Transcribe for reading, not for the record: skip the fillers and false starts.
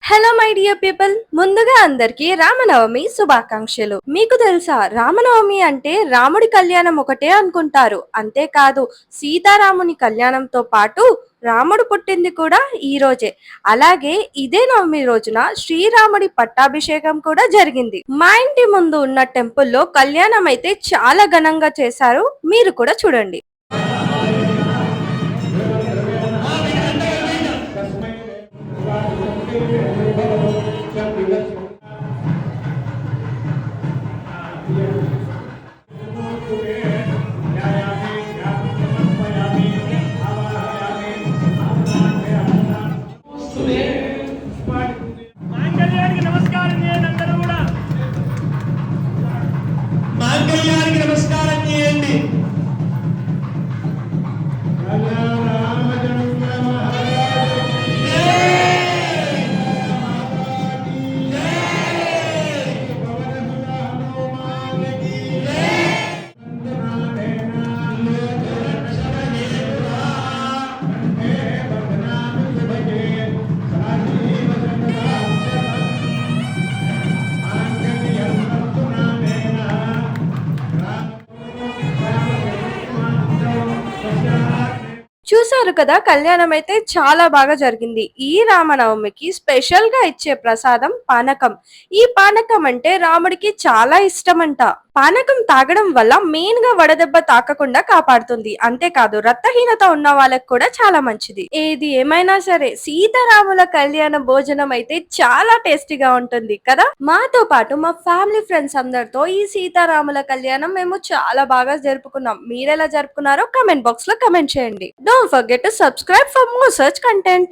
Hello my dear people, ముందుగా అందరికి రామనవమి శుభాకాంక్షలు. మీకు తెలుసా, రామనవమి అంటే రాముడి కళ్యాణం ఒకటే అనుకుంటారు. అంతేకాదు, సీతారాముని కళ్యాణంతో పాటు రాముడు పుట్టింది కూడా ఈ రోజే. అలాగే ఇదే నవమి రోజున శ్రీరాముడి పట్టాభిషేకం కూడా జరిగింది. మా ఇంటి ముందు ఉన్న టెంపుల్లో కళ్యాణం అయితే చాలా ఘనంగా చేశారు. మీరు కూడా చూడండి. మాంగళ్యానికి నమస్కారం చేయండి. అందరూ కూడా మాంగళ్యానికి నమస్కారం చేయండి. చూశారు కదా, కళ్యాణం అయితే చాలా బాగా జరిగింది. ఈ రామనవమికి స్పెషల్ గా ఇచ్చే ప్రసాదం పానకం. ఈ పానకం అంటే రాముడికి చాలా ఇష్టమంట. పానకం తాగడం వల్ల మెయిన్ గా వడదెబ్బ తాకకుండా కాపాడుతుంది. అంతేకాదు, రక్తహీనత ఉన్న వాళ్ళకి కూడా చాలా మంచిది. ఏది ఏమైనా సరే, సీతారాముల కళ్యాణ భోజనం అయితే చాలా టేస్టీగా ఉంటుంది కదా. మాతో పాటు మా ఫ్యామిలీ ఫ్రెండ్స్ అందరితో ఈ సీతారాముల కళ్యాణం మేము చాలా బాగా జరుపుకున్నాం. మీరెలా జరుపుకున్నారో కమెంట్ బాక్స్ లో కమెంట్ చేయండి. Don't forget to subscribe for more such content.